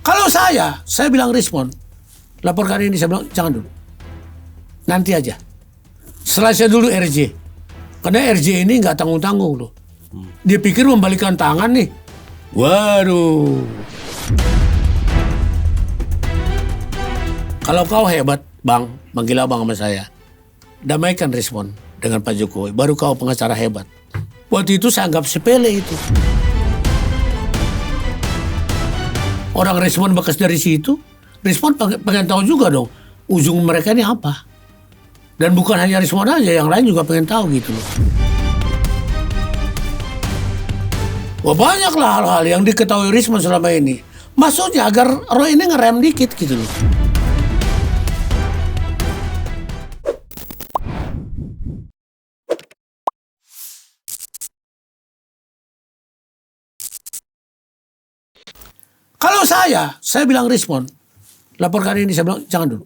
Kalau saya bilang respon, laporkan ini, saya bilang jangan dulu. Nanti aja. Selesai dulu RJ. Karena RJ ini nggak tanggung-tanggung loh. Dia pikir membalikan tangan nih. Waduh. Kalau kau hebat, Bang, manggil abang sama saya. Damaikan respon dengan Pak Jokowi. Baru kau pengacara hebat. Waktu itu saya anggap sepele itu. Orang respon bekas dari situ, respon pengen tahu juga dong ujung mereka ini apa. Dan bukan hanya respon aja, yang lain juga pengen tahu gitu loh. Wah, banyaklah hal-hal yang diketahui respon selama ini. Maksudnya agar Roy ini ngerem dikit gitu loh. Kalau saya bilang respon, laporkan ini, saya bilang jangan dulu.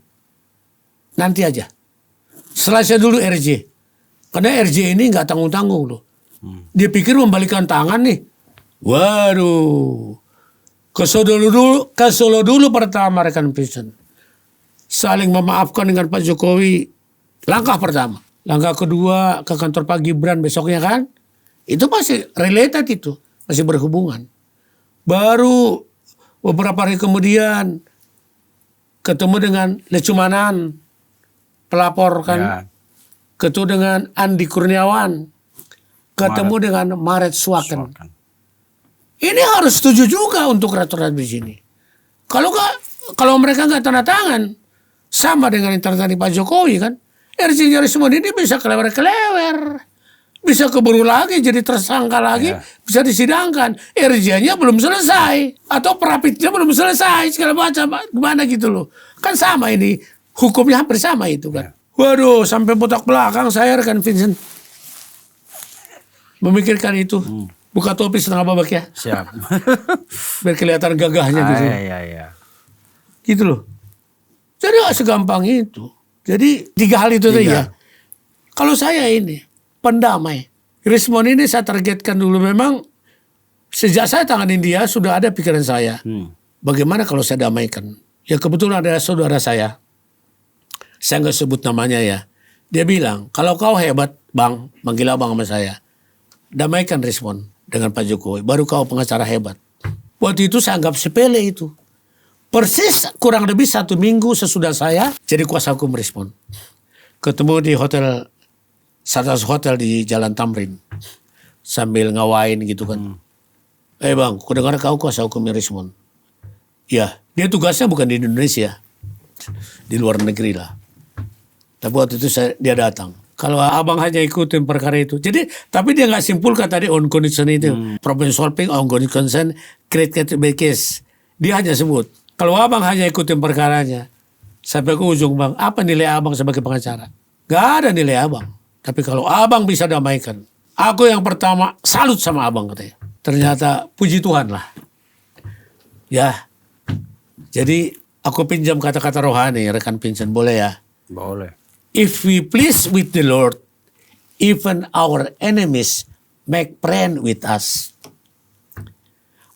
Nanti aja. Selesai dulu RJ. Karena RJ ini nggak tanggung-tanggung loh. Dia pikir membalikan tangan nih. Waduh. Ke Solo dulu pertama rekan Vincent. Saling memaafkan dengan Pak Jokowi. Langkah pertama. Langkah kedua ke kantor Pak Gibran besoknya kan. Itu masih related itu. Masih berhubungan. Baru beberapa hari kemudian ketemu dengan Lecumanan, pelapor kan, ya. Ketemu dengan Andi Kurniawan, ketemu dengan Maret Swaken. Ini harus setuju juga untuk rakyat di sini. Kalau mereka nggak tanda tangan, sama dengan yang tanda tangan Pak Jokowi kan, RJ semua ini bisa kelewer-kelewer. Bisa keburu lagi, jadi tersangka lagi, bisa disidangkan. RJ-nya belum selesai. Atau perapitnya belum selesai, segala macam. Gimana gitu loh. Kan sama ini, hukumnya hampir sama itu kan. Waduh, sampai botak belakang saya rekan Vincent. Memikirkan itu. Buka topi setengah babak ya. Siap. Biar kelihatan gagahnya gitu. Iya. Gitu loh. Jadi gak segampang itu. Jadi 3 hal itu tadi ya. Kalau saya ini, pendamai. Respon ini saya targetkan dulu, memang sejak saya tanganin dia sudah ada pikiran saya. Bagaimana kalau saya damaikan? Ya kebetulan ada saudara saya nggak sebut namanya ya. Dia bilang, kalau kau hebat Bang, manggil abang sama saya. Damaikan respon dengan Pak Jokowi. Baru kau pengacara hebat. Waktu itu saya anggap sepele itu. Persis kurang lebih 1 minggu sesudah saya jadi kuasa hukum respon. Ketemu di salah satu hotel di Jalan Tamrin. Sambil ngawain gitu kan. Bang, aku dengar kau kuasa hukumnya Rismon. Ya, dia tugasnya bukan di Indonesia. Di luar negeri lah. Tapi waktu itu dia datang. Kalau abang hanya ikutin perkara itu. Jadi, tapi dia nggak simpulkan tadi on condition itu. Problem solving, on condition, create case. Dia hanya sebut. Kalau abang hanya ikutin perkaranya. Sampai ke ujung bang, apa nilai abang sebagai pengacara? Gak ada nilai abang. Tapi kalau abang bisa damaikan, aku yang pertama salut sama abang katanya. Ternyata puji Tuhan lah. Ya, jadi aku pinjam kata-kata rohani rekan Vincent, boleh ya? Boleh. If we please with the Lord, even our enemies make friend with us.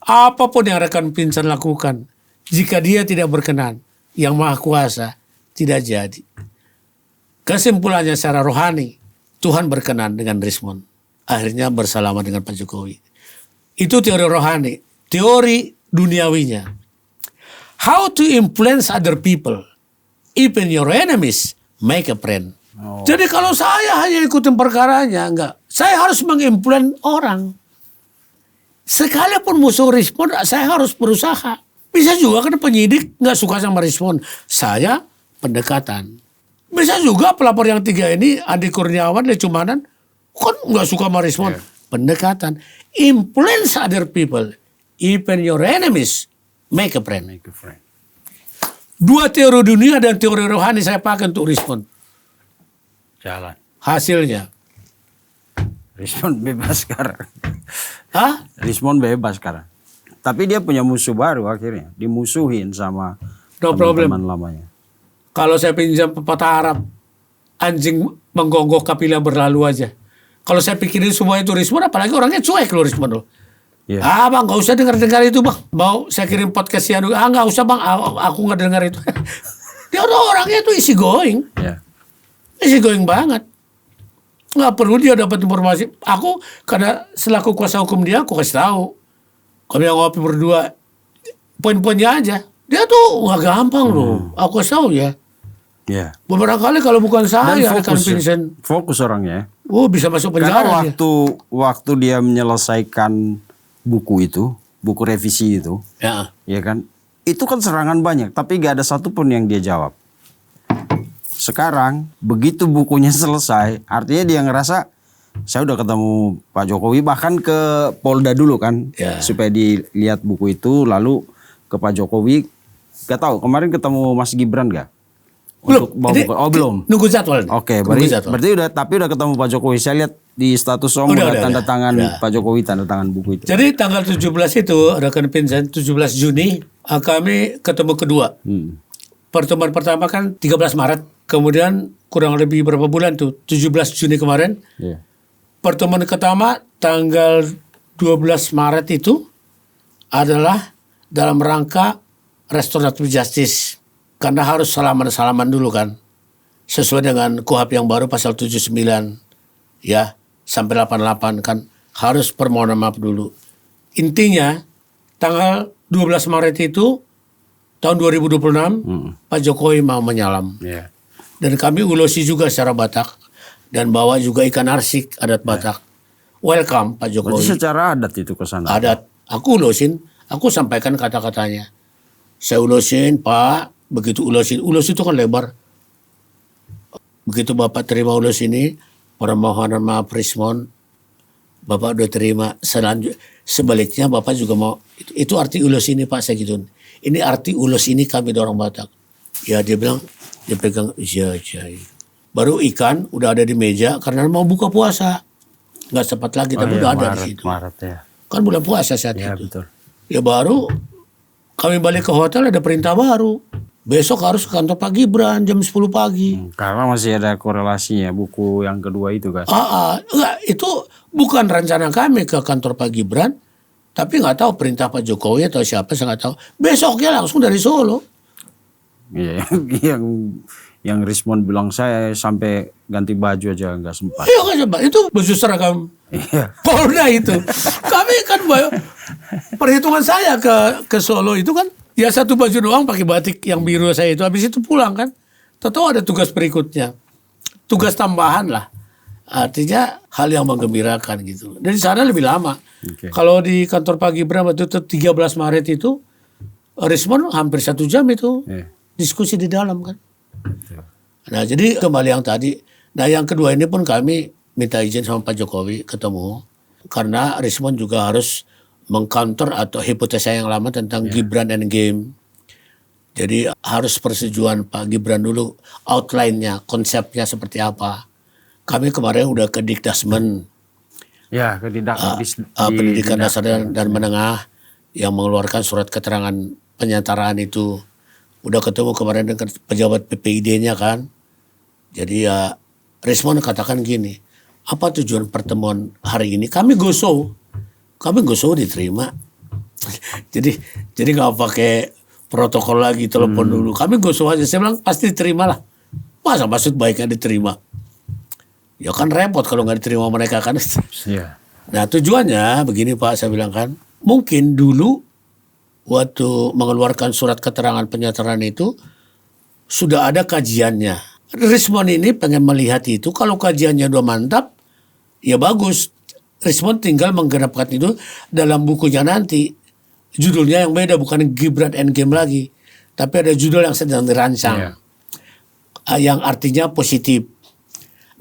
Apapun yang rekan Vincent lakukan, jika dia tidak berkenan, yang Maha Kuasa tidak jadi. Kesimpulannya secara rohani, Tuhan berkenan dengan Rismon. Akhirnya bersalaman dengan Pak Jokowi. Itu teori rohani. Teori duniawinya. How to influence other people. Even your enemies make a friend. Oh. Jadi kalau saya hanya ikutin perkaranya, enggak. Saya harus menginfluence orang. Sekalipun musuh Rismon, saya harus berusaha. Bisa juga kan penyidik nggak suka sama Rismon. Saya pendekatan. Bisa juga pelapor yang 3 ini, Andi Kurniawan, Lecumanan, kan nggak suka sama Rismon. Yeah. Pendekatan. Influence other people. Even your enemies make a friend. Make a friend. 2 teori dunia dan teori rohani saya pakai untuk Rismon. Jalan. Hasilnya. Rismon bebas sekarang. Hah? Rismon bebas sekarang. Tapi dia punya musuh baru akhirnya. Dimusuhin sama teman-teman lamanya. Kalau saya pinjam pepatah Arab, anjing menggonggong kapila berlalu aja. Kalau saya pikirin semua itu Rismon, apalagi orangnya cuek loh Rismon loh. Iya. Bang, nggak usah dengar itu bang. Mau saya kirim podcast ya? Nggak usah bang, aku nggak dengar itu. Dia orangnya tuh easy going. Iya. Easy going banget. Nggak perlu dia dapat informasi. Aku karena selaku kuasa hukum dia, aku kasih tahu. Kami yang ngopi berdua, poin-poinnya aja. Dia tuh nggak gampang loh. Aku kasih tahu ya. Iya. Beberapa kali kalau bukan saya, rekan Vincent, fokus orangnya. bisa masuk Karena penjara dia. waktu dia menyelesaikan buku itu, buku revisi itu, ya kan, itu kan serangan banyak, tapi gak ada satupun yang dia jawab. Sekarang begitu bukunya selesai, artinya dia ngerasa saya udah ketemu Pak Jokowi, bahkan ke Polda dulu kan, supaya dilihat buku itu, lalu ke Pak Jokowi. Gak tahu kemarin ketemu Mas Gibran gak? Untuk bawa buku. Oh belum. Nunggu jadwal. Oke, berarti udah ketemu Pak Jokowi. Saya lihat di status udah tanda tangan Pak Jokowi, tanda tangan buku itu. Jadi tanggal 17 itu rekan Vincent, 17 Juni kami ketemu kedua. Pertemuan pertama kan 13 Maret, kemudian kurang lebih berapa bulan tuh, 17 Juni kemarin. Pertemuan pertama tanggal 12 Maret itu adalah dalam rangka restoratif justice. Karena harus salaman-salaman dulu kan. Sesuai dengan KUHP yang baru pasal 79 ya sampai 88 kan harus permohonan maaf dulu. Intinya tanggal 12 Maret itu tahun 2026 Pak Jokowi mau menyalam. Dan kami ulosi juga secara Batak dan bawa juga ikan arsik adat Batak. Welcome Pak Jokowi. Berarti secara adat itu ke sana. Adat. Aku ulosin, aku sampaikan kata-katanya. Saya ulosin, Pak. Begitu ulos itu kan lebar. Begitu Bapak terima ulos ini, permohonan maaf Rismon, Bapak udah terima. Sebaliknya Bapak juga mau, itu arti ulos ini Pak, saya gitu. Ini arti ulos ini kami dorong Batak. Ya dia bilang, dia pegang, iya. Baru ikan udah ada di meja karena mau buka puasa. Nggak sempat lagi, tapi udah ada di situ. Maret ya. Kan bulan puasa saat itu. Betul. Ya baru kami balik ke hotel ada perintah baru. Besok harus ke kantor Pak Gibran jam 10 pagi. Karena masih ada korelasinya buku yang kedua itu kan. Enggak, itu bukan rencana kami ke kantor Pak Gibran. Tapi nggak tahu perintah Pak Jokowi atau siapa, saya nggak tahu. Besoknya langsung dari Solo. Iya, yang Rismon bilang saya sampai ganti baju aja nggak sempat. Iya kan coba, itu baju seragam Polda itu. Kami kan perhitungan saya ke Solo itu kan. Ya satu baju doang pakai batik yang biru saya itu. Habis itu pulang kan. Tahu ada tugas berikutnya. Tugas tambahan lah. Artinya hal yang menggembirakan gitu. Dan di sana lebih lama. Kalau di kantor Pak Gibran waktu itu 13 Maret itu. Rismon hampir 1 jam itu. Diskusi di dalam kan. Nah jadi kembali yang tadi. Nah yang kedua ini pun kami minta izin sama Pak Jokowi ketemu. Karena Rismon juga harus mengcounter atau hipotesa yang lama tentang Gibran and game. Jadi harus persetujuan Pak Gibran dulu outline-nya, konsepnya seperti apa. Kami kemarin udah ke Dikdasmen. Ya, ke pendidikan dasar dan menengah yang mengeluarkan surat keterangan penyantaraan itu. Udah ketemu kemarin dengan pejabat PPID-nya kan. Jadi ya Rismon katakan gini, apa tujuan pertemuan hari ini? Kami go show diterima. jadi nggak pakai protokol lagi, telepon dulu. Kami go show aja. Saya bilang pasti diterima lah. Masa maksud baiknya diterima? Ya kan repot kalau nggak diterima mereka kan. Nah tujuannya begini Pak, saya bilang kan. Mungkin dulu waktu mengeluarkan surat keterangan penyantaraan itu sudah ada kajiannya. Rismon ini pengen melihat itu. Kalau kajiannya udah mantap, ya bagus. Rismon tinggal menggenapkan itu dalam bukunya nanti. Judulnya yang beda, bukan Gibran Endgame lagi. Tapi ada judul yang sedang dirancang. Yang artinya positif.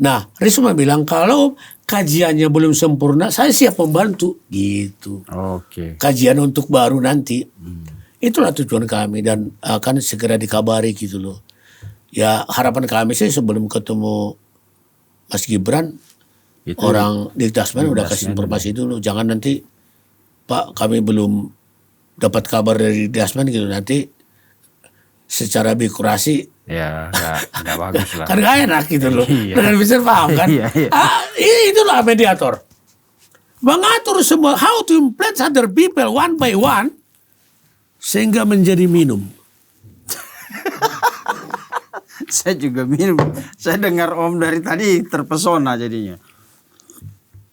Nah, Rismon bilang kalau kajiannya belum sempurna, saya siap membantu. Gitu. Kajian untuk baru nanti. Itulah tujuan kami dan akan segera dikabari gitu loh. Ya harapan kami sih sebelum ketemu Mas Gibran, itu orang Dikdasmen udah kasih informasi dulu. Jangan nanti Pak kami belum dapat kabar dari Dikdasmen gitu, nanti secara birokrasi ya nggak bagus lah. Kan gak enak gitu loh. Dan bisa paham kan. Itulah mediator. mengatur semua how to influence other people one by one sehingga menjadi minum. Saya juga minum. Saya dengar Om dari tadi terpesona jadinya.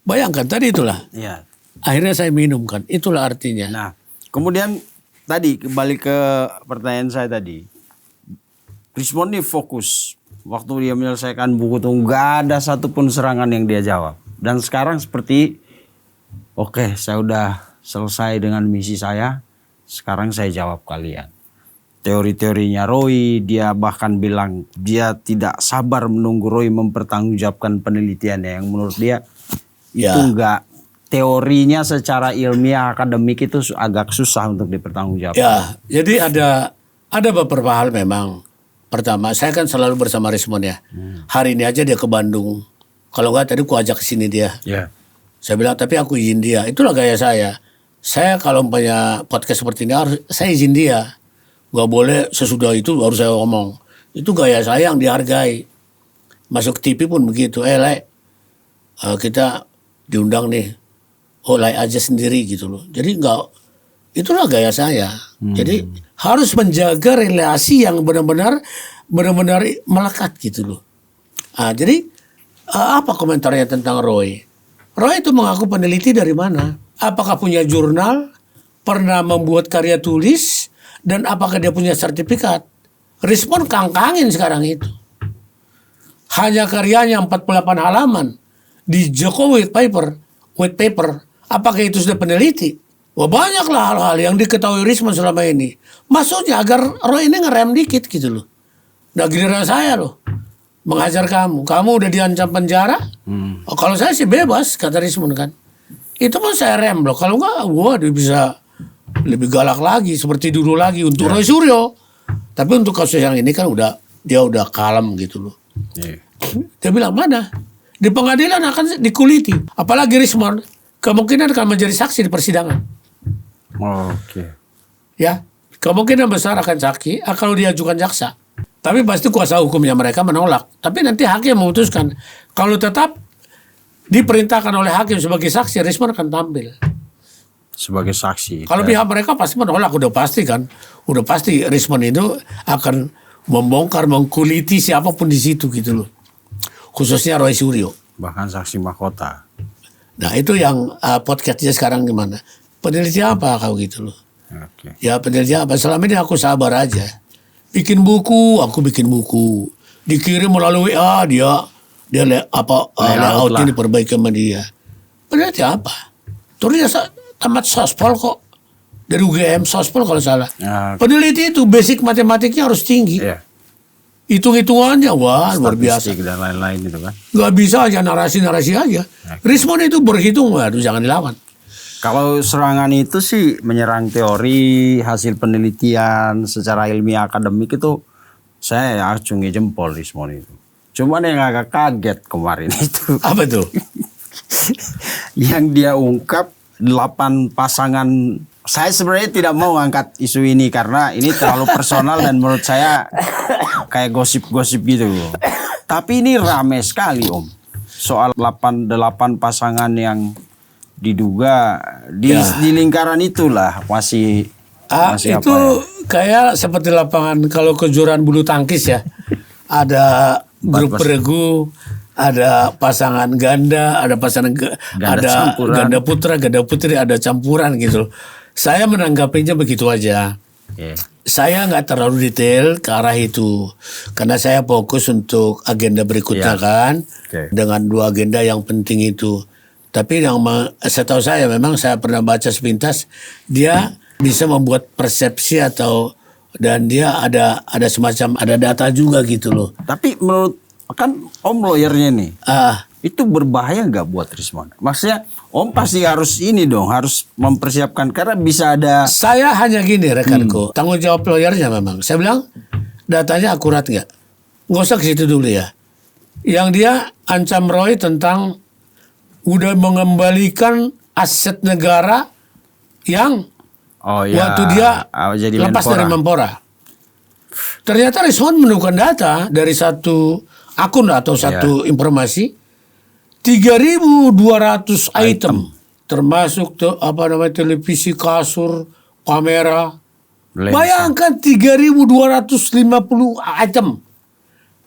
Bayangkan tadi itulah. Iya. Akhirnya saya minum kan. Itulah artinya. Nah, kemudian tadi kembali ke pertanyaan saya tadi. Richmond ini fokus. Waktu dia menyelesaikan buku itu nggak ada satupun serangan yang dia jawab. Dan sekarang seperti, oke, saya udah selesai dengan misi saya. Sekarang saya jawab kalian. Teori-teorinya Roy, dia bahkan bilang dia tidak sabar menunggu Roy mempertanggungjawabkan penelitiannya. Yang menurut dia itu enggak, teorinya secara ilmiah akademik itu agak susah untuk dipertanggungjawabkan. Ya, jadi ada beberapa hal memang. Pertama, saya kan selalu bersama Richmond ya. Hari ini aja dia ke Bandung. Kalau enggak tadi ku ajak ke sini dia. Yeah. Saya bilang tapi aku izin dia. Itulah gaya saya. Saya kalau punya podcast seperti ini harus saya izin dia. Gak boleh sesudah itu baru saya ngomong. Itu gaya saya yang dihargai. Masuk TV pun begitu. Lek, kita diundang nih. Oh, Lek aja sendiri gitu loh. Jadi itulah gaya saya. Jadi harus menjaga relasi yang benar-benar melekat gitu loh. Jadi apa komentarnya tentang Roy? Roy itu mengaku peneliti dari mana? Apakah punya jurnal? Pernah membuat karya tulis? Dan apakah dia punya sertifikat? Richmond kangkangin sekarang itu. Hanya karyanya 48 halaman di Jokowi white paper. Apakah itu sudah peneliti? Wah, banyaklah hal-hal yang diketahui Richmond selama ini. Maksudnya agar Roy ini ngerem dikit gitu loh. Nah, giliran saya loh mengajar kamu. Kamu udah diancam penjara. Oh, kalau saya sih bebas, kata Richmond kan. Itu pun saya rem loh. Kalau enggak, dia bisa lebih galak lagi seperti dulu lagi untuk Roy Suryo. Tapi untuk kasus yang ini kan dia udah kalem gitu loh. Dia bilang mana? Di pengadilan akan dikuliti. Apalagi Richmond kemungkinan akan menjadi saksi di persidangan. Oke. Ya, kemungkinan besar akan saksi kalau diajukan jaksa. Tapi pasti kuasa hukumnya mereka menolak. Tapi nanti hakim memutuskan. Kalau tetap diperintahkan oleh hakim sebagai saksi, Richmond akan tampil sebagai saksi. Kalau pihak mereka pasti menolak, udah pasti kan. Udah pasti Richmond itu akan membongkar, mengkuliti siapapun di situ gitu loh. Khususnya Roy Suryo. Bahkan saksi mahkota. Nah itu yang podcastnya sekarang gimana? Peneliti apa kau gitu loh. Okay. Ya peneliti apa? Selama ini aku sabar aja. Bikin buku, aku bikin buku. Dikirim melalui WA, dia layout ini perbaiki sama dia. Peneliti apa? Terus dia tamat sospol kok. Dari UGM sospol kalau salah. Okay. Peneliti itu basic matematiknya harus tinggi. Yeah. Hitung-hitungannya luar biasa. Statistik dan lain-lain itu kan. Gak bisa aja narasi-narasi aja. Okay. Richmond itu berhitung, waduh jangan dilawan. Kalau serangan itu sih menyerang teori, hasil penelitian secara ilmiah akademik itu saya acungi jempol Richmond itu. Cuman yang agak kaget kemarin itu. Apa tuh? Yang dia ungkap 8 pasangan. Saya sebenarnya tidak mau angkat isu ini karena ini terlalu personal dan menurut saya kayak gosip-gosip gitu. Tapi ini rame sekali Om. Soal 8 pasangan yang diduga di lingkaran itulah masih itu apa ya? Kayak seperti lapangan kalau kejuaraan bulu tangkis ya. Ada grup beregu, ada pasangan ganda, ada pasangan ganda putra, ganda putri, ada campuran gitu. Saya menanggapinya begitu aja. Yeah. Saya nggak terlalu detail ke arah itu karena saya fokus untuk agenda berikutnya kan dengan 2 agenda yang penting itu. Tapi yang setahu saya memang saya pernah baca sepintas dia bisa membuat persepsi dan dia ada semacam ada data juga gitu loh. Tapi menurut kan Om lawyernya nih, itu berbahaya nggak buat Richmond? Maksudnya Om pasti harus harus mempersiapkan karena bisa ada. Saya hanya gini rekanku, tanggung jawab lawyernya memang. Saya bilang datanya akurat nggak? Nggak usah ke situ dulu ya. Yang dia ancam Roy tentang udah mengembalikan aset negara yang waktu dia jadi lepas dari Menpora. Ternyata Richmond menemukan data dari satu akun atau satu informasi 3.200 item termasuk televisi, kasur, kamera. Lensa. Bayangkan 3.250 item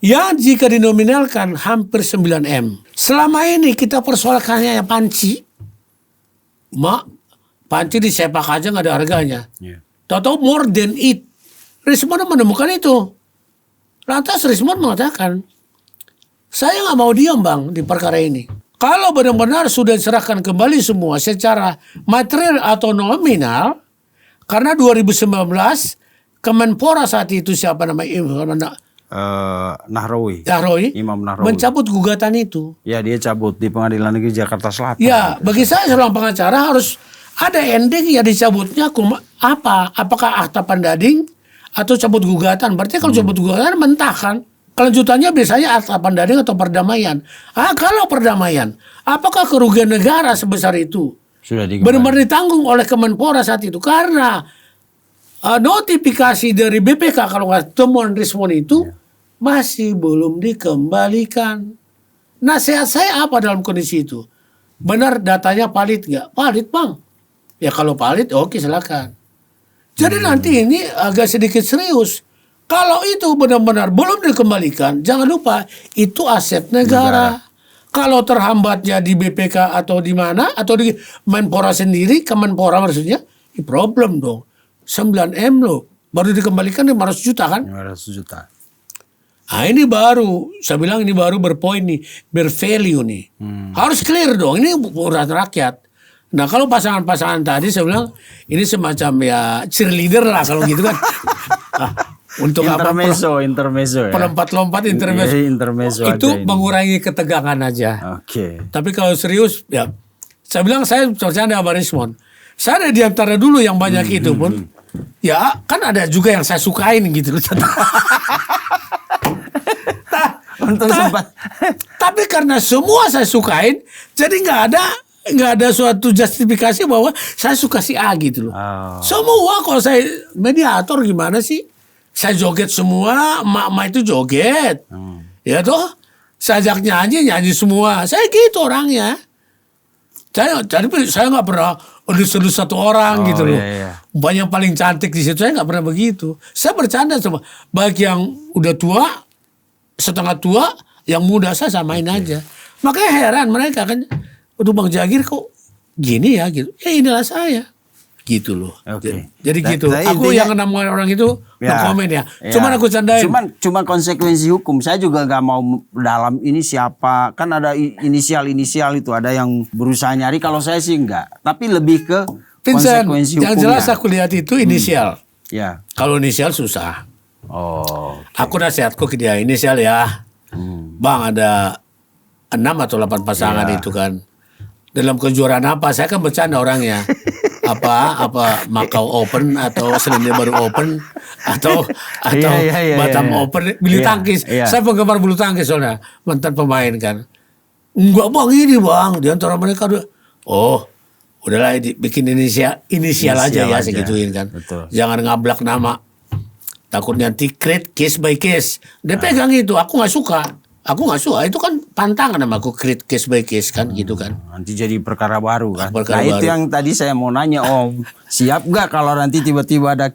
yang jika dinominalkan hampir 9M. Selama ini kita persoalkannya panci. Panci disepak aja nggak ada harganya. Yeah. Tahu more than it. Rismond menemukan itu. Lantas Rismond mengatakan, saya nggak mau diam bang di perkara ini. Kalau benar-benar sudah diserahkan kembali semua secara material atau nominal, karena 2019 Kemenpora saat itu siapa namanya Nahrawi. Imam Nahrawi mencabut gugatan itu. Ya, dia cabut di Pengadilan Negeri Jakarta Selatan. Ya, bagi saya seorang pengacara harus ada ending ya dicabutnya apa? Apakah akta pandading atau cabut gugatan? Berarti kalau cabut gugatan mentah kan? Kelanjutannya biasanya akta pandading atau perdamaian. Kalau perdamaian, apakah kerugian negara sebesar itu Sudah benar-benar ditanggung oleh Kemenpora saat itu? Karena notifikasi dari BPK kalau nggak temuan Rismond itu masih belum dikembalikan. Nasihat saya apa dalam kondisi itu? Benar datanya valid nggak? Valid bang. Ya kalau valid oke silakan. Jadi nanti ini agak sedikit serius. Kalau itu benar-benar belum dikembalikan, jangan lupa itu aset negara. Kalau terhambatnya di BPK atau di mana atau di Menpora sendiri, Kemenpora maksudnya, ini problem dong. 9M loh, baru dikembalikan 500 juta kan? 500 juta. Nah ini baru, saya bilang ini baru berpoin nih, bervalue nih. Harus clear dong, ini urusan rakyat. Nah kalau pasangan-pasangan tadi saya bilang ini semacam ya cheerleader lah kalau gitu kan. Untuk intermezzo ya. Pelompat-lompat intermezzo. Intermezzo itu aja mengurangi ketegangan aja. Oke. Tapi kalau serius ya saya bilang saya bercanda sama Rismond. Saya ada di antara dulu yang banyak itu pun. Ya kan ada juga yang saya sukain gitu. Tapi karena semua saya sukain, jadi nggak ada suatu justifikasi bahwa saya suka si A gitu loh. Semua kalau saya mediator gimana sih? Saya joget semua, emak-emak itu joget. Ya toh, saya ajak nyanyi semua. Saya gitu orangnya. Saya nggak pernah elus-elus satu orang gitu loh. Iya. Banyak paling cantik di situ, saya nggak pernah begitu. Saya bercanda sama baik yang udah tua, setengah tua, yang muda saya samain aja. Makanya heran mereka kan, aduh Bang Jagir kok gini ya gitu. Inilah saya. Gitu loh. Jadi gitu. Aku yang menemukan orang itu komen ya. Cuman aku candain. Cuma konsekuensi hukum. Saya juga nggak mau dalam ini siapa. Kan ada inisial itu. Ada yang berusaha nyari. Kalau saya sih enggak. Tapi lebih ke Vincent, konsekuensi hukumnya. yang jelas aku lihat itu inisial. Ya. Kalau inisial susah. Okay. Aku nasihatku ke dia inisial ya. Bang ada 6 atau 8 pasangan itu kan. Dalam kejuaraan apa? Saya kan bercanda orangnya. apa Macau Open atau Selandia Baru Open atau Batam Open bulu tangkis. Saya penggemar bulu tangkis soalnya mantan pemain kan. Enggak bang ini bang di antara mereka udahlah bikin inisial aja ya segituin kan. Betul. Jangan ngablak nama. Takut nanti create case by case. Dia pegang itu aku nggak suka. Itu kan pantangan sama aku create case by case kan gitu kan. Nanti jadi perkara baru kan. Itu yang tadi saya mau nanya Om. Siap gak kalau nanti tiba-tiba ada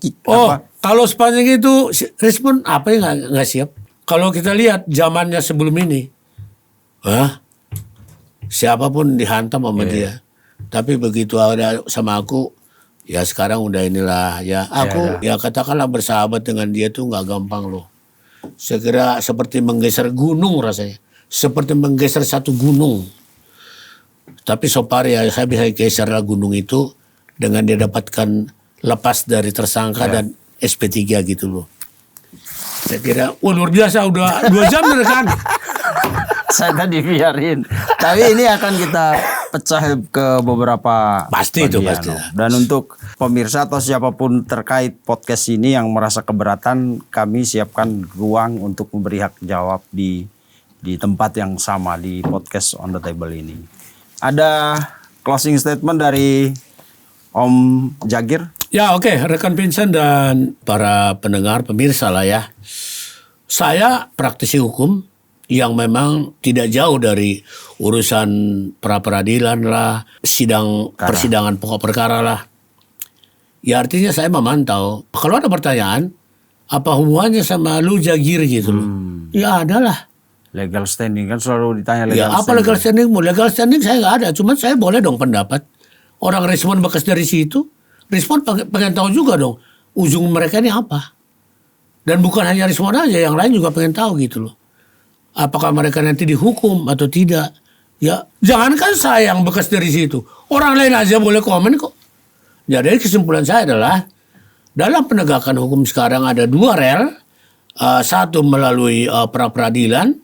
kalau sepanjang itu Rismond apa yang gak siap? Kalau kita lihat zamannya sebelum ini. Siapapun dihantam sama dia. Tapi begitu ada sama aku. Ya sekarang udah inilah ya. Aku ya katakanlah bersahabat dengan dia tuh gak gampang loh. Segera seperti menggeser gunung rasanya. Seperti menggeser satu gunung. Tapi so far ya saya bisa geser gunung itu dengan dia dapatkan lepas dari tersangka dan SP3 gitu loh. Saya kira luar biasa udah 2 jam kan. Saya tadi biarin. Tapi ini akan kita pecah ke beberapa pasti itu pasti. Dan untuk pemirsa atau siapapun terkait podcast ini yang merasa keberatan, kami siapkan ruang untuk memberi hak jawab di tempat yang sama di podcast On The Table ini. Ada closing statement dari Om Jagir? Ya oke, rekan Vincent dan para pendengar pemirsa lah ya. Saya praktisi hukum yang memang tidak jauh dari urusan pra-peradilan lah, persidangan pokok perkara lah. Ya artinya saya memantau. Kalau ada pertanyaan, apa hubungannya sama lu Jagir gitu loh. Ya adalah. Legal standing kan selalu ditanya legal Ya apa standing. legal standingmu? Legal standing saya nggak ada. Cuman saya boleh dong pendapat. Orang respon bekas dari situ. Respon pengen tahu juga dong. Ujung mereka ini apa. Dan bukan hanya respon aja. Yang lain juga pengen tahu gitu loh. Apakah mereka nanti dihukum atau tidak. Ya jangankan saya yang bekas dari situ. Orang lain aja boleh komen kok. Jadi kesimpulan saya adalah. Dalam penegakan hukum sekarang ada dua rel. Satu melalui pra-peradilan.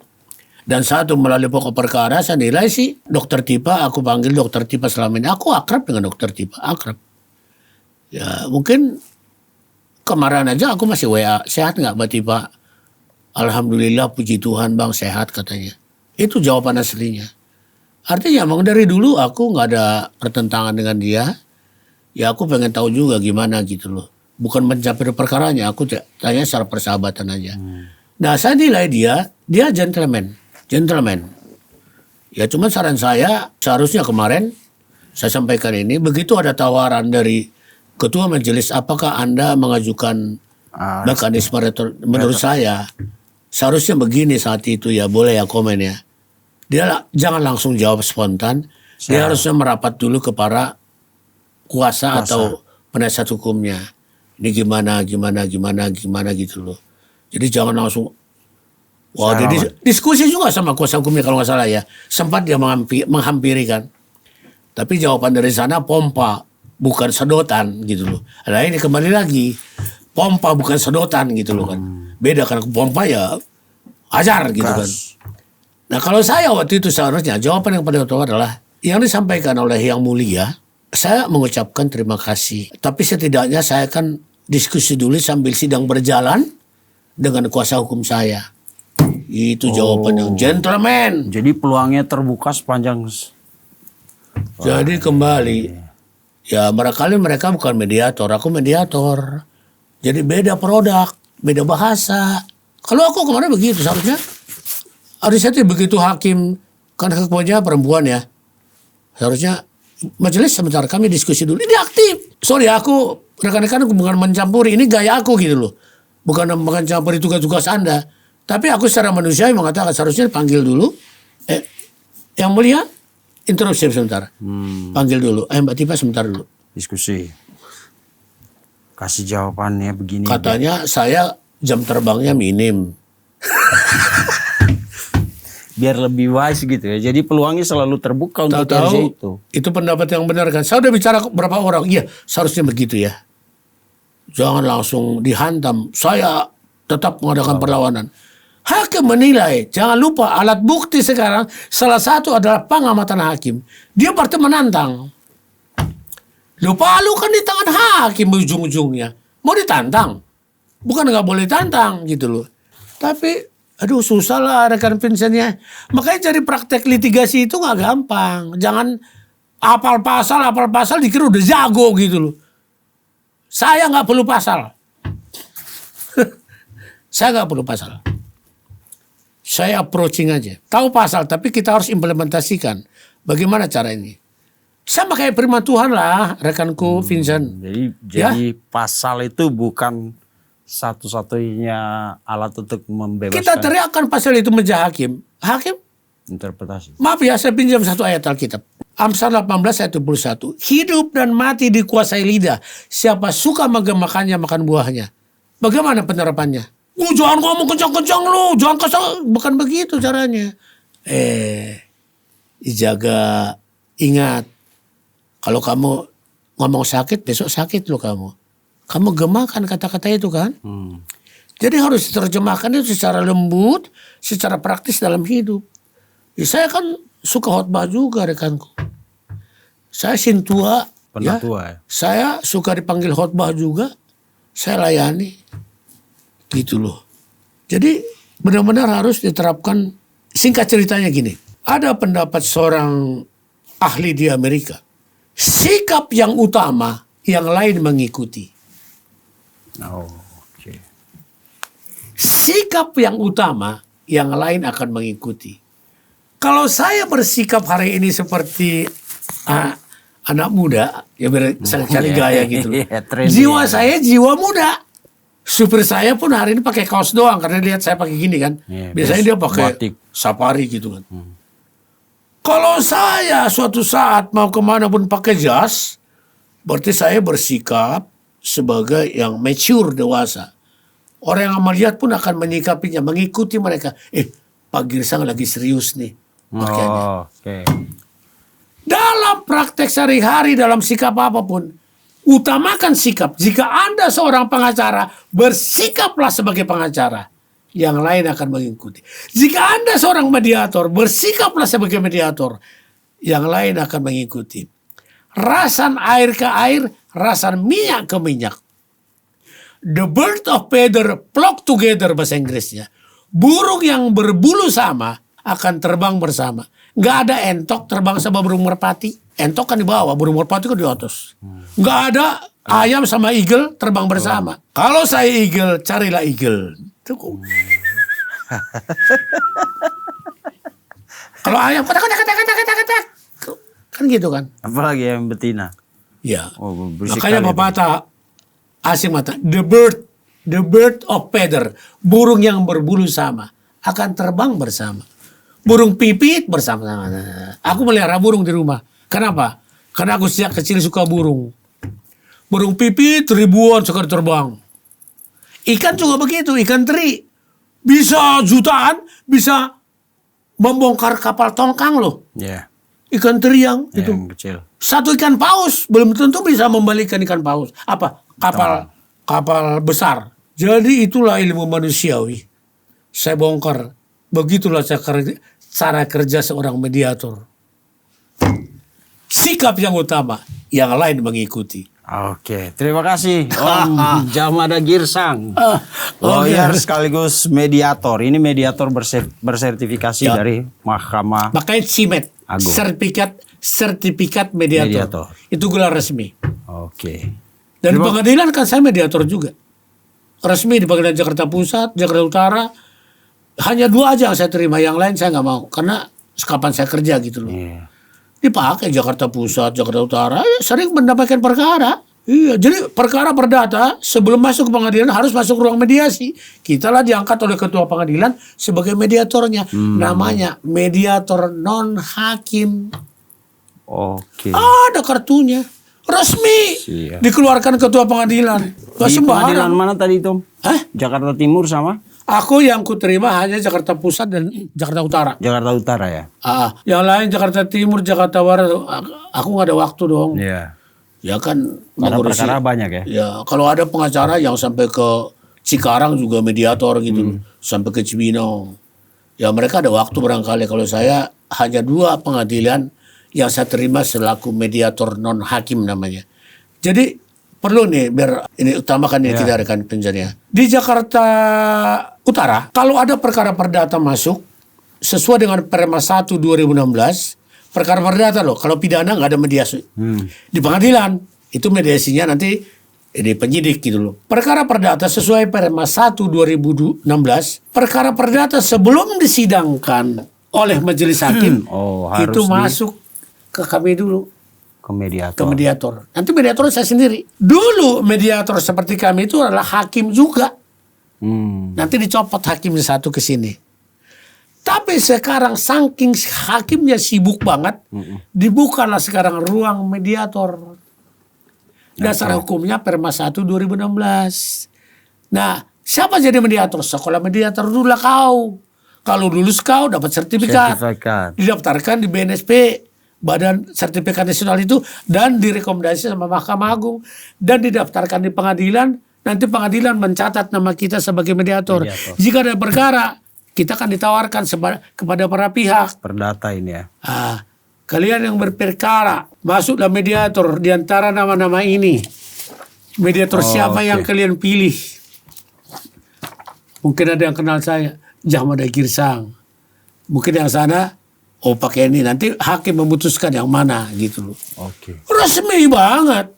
Dan satu melalui pokok perkara. Saya nilai sih Dokter Tipa. Aku panggil Dokter Tipa selama ini. Aku akrab dengan Dokter Tipa. Akrab. Ya mungkin kemarin aja aku masih WA. Sehat nggak Mbak Tipa? Alhamdulillah puji Tuhan bang sehat katanya. Itu jawaban aslinya. Artinya emang dari dulu aku nggak ada pertentangan dengan dia. Ya aku pengen tahu juga gimana gitu loh. Bukan mencapai perkaranya. Aku tanya secara persahabatan aja. Nah saya nilai dia gentleman. Ya cuma saran saya seharusnya kemarin saya sampaikan ini. Begitu ada tawaran dari Ketua Majelis. Apakah Anda mengajukan mekanisme menurut saya. Seharusnya begini saat itu ya. Boleh ya komen ya. Dia jangan langsung jawab spontan. Dia harusnya merapat dulu ke para kuasa atau penasihat hukumnya. Ini gimana gitu loh. Jadi jangan langsung. Wah, jadi diskusi juga sama kuasa hukumnya kalau nggak salah ya. Sempat dia menghampiri kan. Tapi jawaban dari sana pompa, bukan sedotan gitu loh. Nah ini kembali lagi. Pompa bukan sedotan gitu loh kan. Beda kan pompa ya ajar gitu kan. Nah kalau saya waktu itu seharusnya jawaban yang paling utama adalah yang disampaikan oleh Yang Mulia. Saya mengucapkan terima kasih. Tapi setidaknya saya kan diskusi dulu sambil sidang berjalan dengan kuasa hukum saya. Itu jawaban yang gentleman. Jadi peluangnya terbuka sepanjang. Jadi kembali. Ya barangkali mereka bukan mediator. Aku mediator. Jadi beda produk. Beda bahasa. Kalau aku kemarin begitu seharusnya. Harusnya begitu hakim. Kan hakimnya perempuan ya. Seharusnya majelis sebentar kami diskusi dulu. Ini aktif. Sorry aku rekan-rekan bukan mencampuri. Ini gaya aku gitu loh. Bukan mencampuri tugas-tugas Anda. Tapi aku secara manusiawi mengatakan seharusnya panggil dulu. Yang Mulia interupsi sebentar. Panggil dulu. Mbak Tipa sebentar dulu. Diskusi. Kasih jawabannya begini. Katanya saya jam terbangnya minim. Biar lebih wise gitu ya. Jadi peluangnya selalu terbuka untuk RC itu. Itu pendapat yang benar kan. Saya udah bicara berapa orang. Iya seharusnya begitu ya. Jangan langsung dihantam. Saya tetap mengadakan perlawanan. Hakim menilai. Jangan lupa alat bukti sekarang. Salah satu adalah pengamatan hakim. Dia berarti menantang. Lupa lu kan di tangan hakim ujung-ujungnya. Mau ditantang. Bukan nggak boleh tantang gitu loh. Tapi aduh susah lah rekan Vincentnya. Makanya cari praktek litigasi itu nggak gampang. Jangan hafal pasal dikira udah jago gitu loh. Saya nggak perlu pasal. Saya nggak perlu pasal. Saya approaching aja. Tahu pasal tapi kita harus implementasikan. Bagaimana cara ini? Sama kayak firman Tuhan lah rekanku Vincent. Jadi pasal itu bukan satu-satunya alat untuk membebaskan. Kita teriakkan pasal itu meja hakim. Hakim interpretasi. Maaf ya saya pinjam satu ayat Alkitab. Amsal 18 ayat 21. Hidup dan mati dikuasai lidah. Siapa suka makannya makan buahnya. Bagaimana penerapannya? Jangan ngomong kencang-kencang lu. Jangan kesal. Bukan begitu caranya. Jaga. Ingat. Kalau kamu ngomong sakit besok sakit lo kamu. Kamu gemakan kata-kata itu kan. Jadi harus diterjemahkan itu secara lembut. Secara praktis dalam hidup. Ya, saya kan suka khotbah juga rekanku. Saya sintua. Penatua ya. Saya suka dipanggil khotbah juga. Saya layani. Gitu loh. Jadi benar-benar harus diterapkan. Singkat ceritanya gini. Ada pendapat seorang ahli di Amerika. Sikap yang utama yang lain mengikuti. Okay. Sikap yang utama yang lain akan mengikuti. Kalau saya bersikap hari ini seperti anak muda, ya sekali gaya gitu. Jiwa saya jiwa muda. Supir saya pun hari ini pakai kaos doang karena lihat saya pakai gini kan. Biasanya dia pakai safari gitu kan. Kalau saya suatu saat mau kemana pun pakai jas, berarti saya bersikap sebagai yang mature, dewasa. Orang yang melihat pun akan menyikapinya, mengikuti mereka. Pak Girsang lagi serius nih pakaiannya. Dalam praktek sehari-hari, dalam sikap apapun, utamakan sikap. Jika Anda seorang pengacara, bersikaplah sebagai pengacara. Yang lain akan mengikuti. Jika Anda seorang mediator, bersikaplah sebagai mediator. Yang lain akan mengikuti. Rasan air ke air, rasan minyak ke minyak. The bird of feather flock together bahasa Inggrisnya. Burung yang berbulu sama akan terbang bersama. Nggak ada entok terbang sama burung merpati. Entok kan di bawah, burung merpati kan di atas. Nggak ada ayam sama eagle terbang bersama. Kalau saya eagle, carilah eagle. Cukup. Kalau ayam kata kan gitu kan. Apalagi yang betina. Ya. Makanya pepatah asing mata, the bird of feather, burung yang berbulu sama akan terbang bersama. Burung pipit bersama. Aku melihara burung di rumah. Kenapa? Karena aku sejak kecil suka burung. Burung pipit ribuan sekali terbang. Ikan juga begitu, ikan teri. Bisa jutaan, bisa membongkar kapal tongkang loh. Ikan teri yang itu. Kecil. Satu ikan paus belum tentu bisa membalikan ikan paus. Apa? Kapal besar. Jadi itulah ilmu manusiawi. Saya bongkar. Begitulah cara kerja seorang mediator. Sikap yang utama, yang lain mengikuti. Oke, terima kasih Om Jamada Girsang, lawyer sekaligus mediator. Ini mediator bersertifikasi dari Mahkamah. Makanya CIMED, Agung. sertifikat mediator. Itu gelar resmi. Oke. Dan di pengadilan kan saya mediator juga. Resmi di pengadilan Jakarta Pusat, Jakarta Utara. Hanya 2 aja yang saya terima, yang lain saya nggak mau. Karena kapan saya kerja gitu loh. Dipakai Jakarta Pusat, Jakarta Utara, sering mendapatkan perkara. Iya, jadi perkara perdata sebelum masuk ke pengadilan harus masuk ruang mediasi. Kita lah diangkat oleh ketua pengadilan sebagai mediatornya. Namanya mediator non hakim. Oke. Ada kartunya, resmi. Dikeluarkan ketua pengadilan. Di pengadilan mana tadi Tom? Jakarta Timur sama? Aku yang kuterima hanya Jakarta Pusat dan Jakarta Utara. Jakarta Utara ya? Yang lain Jakarta Timur, Jakarta Barat, aku nggak ada waktu dong. Iya. Ya kan. Karena perkara banyak ya? Ya, kalau ada pengacara yang sampai ke Cikarang juga mediator gitu. Sampai ke Cibinong. Ya mereka ada waktu barangkali. Kalau saya hanya 2 pengadilan yang saya terima selaku mediator non hakim namanya. Jadi perlu nih biar ini utamakan ya. Kita rekan penjara. Di Jakarta Utara, kalau ada perkara perdata masuk sesuai dengan Perma 1 2016, perkara perdata loh. Kalau pidana nggak ada mediasi. Di pengadilan itu mediasinya nanti ini penyidik gitu loh. Perkara perdata sesuai Perma 1 2016, perkara perdata sebelum disidangkan oleh majelis hakim itu masuk ke kami dulu. Ke mediator. Nanti mediator saya sendiri. Dulu mediator seperti kami itu adalah hakim juga. Nanti dicopot hakim satu ke sini. Tapi sekarang saking hakimnya sibuk banget, dibukalah sekarang ruang mediator. Dasar hukumnya Perma 1 2016. Nah, siapa jadi mediator? Sekolah mediator dulu lah kau. Kalau lulus kau dapat sertifikat. Didaftarkan di BNSP. Badan Sertifikat Nasional itu, dan direkomendasi sama Mahkamah Agung dan didaftarkan di pengadilan. Nanti pengadilan mencatat nama kita sebagai mediator. Jika ada perkara, kita akan ditawarkan kepada para pihak. Perdata ini ya. Kalian yang berperkara masuklah mediator di antara nama-nama ini. Mediator siapa yang kalian pilih? Mungkin ada yang kenal saya, Jamada Girsang. Mungkin yang sana pakai ini, nanti hakim memutuskan yang mana gitu loh. Resmi banget.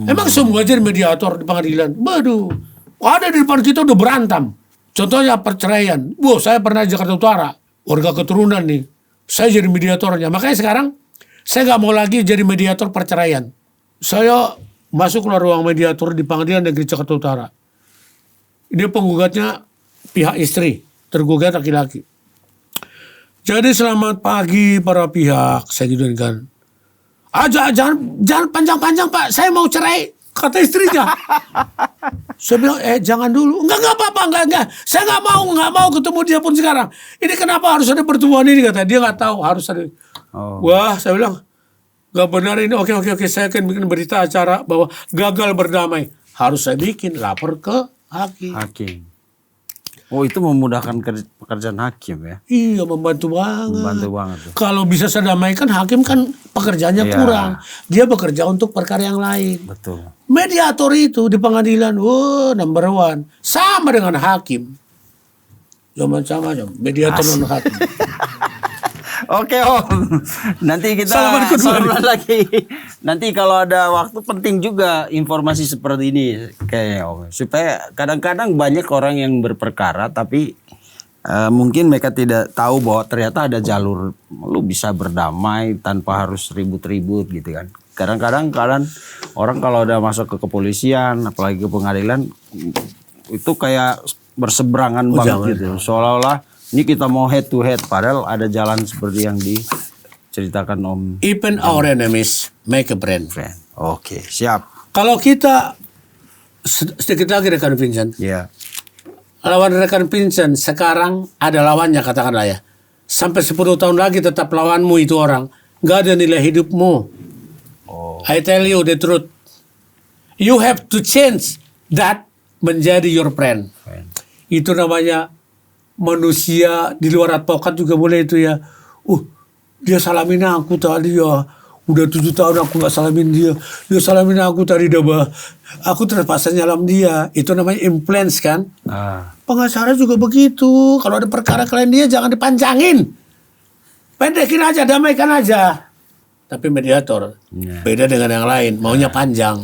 Emang semua jadi mediator di pengadilan. Waduh, ada di depan kita udah berantem. Contohnya perceraian. Saya pernah di Jakarta Utara, warga keturunan nih. Saya jadi mediatornya. Makanya sekarang saya nggak mau lagi jadi mediator perceraian. Saya masuk ke ruang mediator di Pengadilan Negeri Jakarta Utara. Ini penggugatnya pihak istri, tergugat laki-laki. Jadi selamat pagi para pihak, saya gituin kan. Jangan panjang-panjang Pak, saya mau cerai, kata istrinya. Saya bilang, jangan dulu. Enggak apa-apa, enggak. Saya nggak mau ketemu dia pun sekarang. Ini kenapa harus ada pertemuan ini, kata dia nggak tahu harus ada. Wah, saya bilang, nggak benar ini. Oke, saya akan bikin berita acara bahwa gagal berdamai. Harus saya bikin, lapor ke hakim. Oh, itu memudahkan pekerjaan hakim ya? Iya, membantu banget. Membantu banget. Kalau bisa saya damaikan, hakim kan pekerjaannya kurang. Dia bekerja untuk perkara yang lain. Betul. Mediator itu di pengadilan, number one. Sama dengan hakim. Sama mediator non hakim. Oke Om, nanti kita salaman lagi. Nanti kalau ada waktu penting juga informasi seperti ini kayaknya Om. Supaya kadang-kadang banyak orang yang berperkara tapi mungkin mereka tidak tahu bahwa ternyata ada jalur lu bisa berdamai tanpa harus ribut-ribut gitu kan. Kadang-kadang orang kalau udah masuk ke kepolisian apalagi ke pengadilan itu kayak berseberangan banget gitu. Seolah-olah ini kita mau head to head, padahal ada jalan seperti yang diceritakan Om. Even our enemies make a friend. Oke, siap. Kalau kita, sedikit lagi rekan Vincent. Ya. Lawan rekan Vincent sekarang ada lawannya katakanlah ya. Sampai 10 tahun lagi tetap lawanmu itu orang. Gak ada nilai hidupmu. I tell you the truth. You have to change that menjadi your friend. Itu namanya manusia di luar advokat juga boleh itu ya. Dia salamin aku tadi ya. Udah 7 tahun aku gak salamin dia. Dia salamin aku tadi dah. Aku terpaksa nyalam dia. Itu namanya influence kan. Pengacara juga begitu. Kalau ada perkara kalian dia jangan dipanjangin. Pendekin aja, damaikan aja. Tapi mediator beda dengan yang lain. Maunya panjang.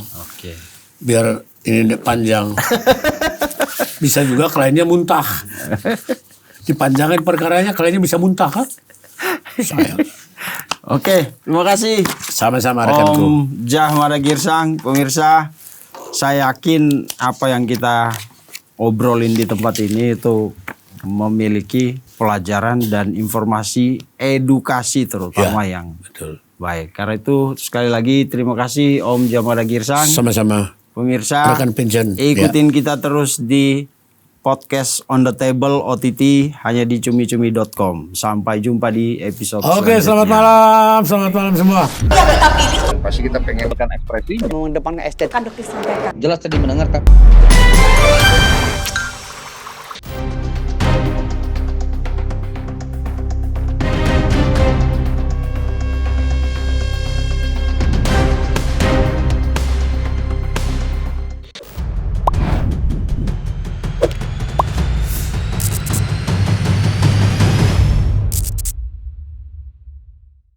Biar ini panjang. Bisa juga kliennya muntah. Dipanjangin perkaranya, kliennya bisa muntah kan? Sayang. Oke, terima kasih. Sama-sama rekanku. Om Jah Madagirsang, pemirsa. Saya yakin apa yang kita obrolin di tempat ini itu memiliki pelajaran dan informasi edukasi terutama yang baik. Karena itu sekali lagi terima kasih Om Jah Madagirsang. Sama-sama. Pemirsa, ikutin kita terus di podcast On The Table OTT hanya di cumi-cumi.com. Sampai jumpa di episode selanjutnya. Selamat malam semua. Pasti kita pengen ekspresi mengedepankan estetika. jelas tadi mendengarkan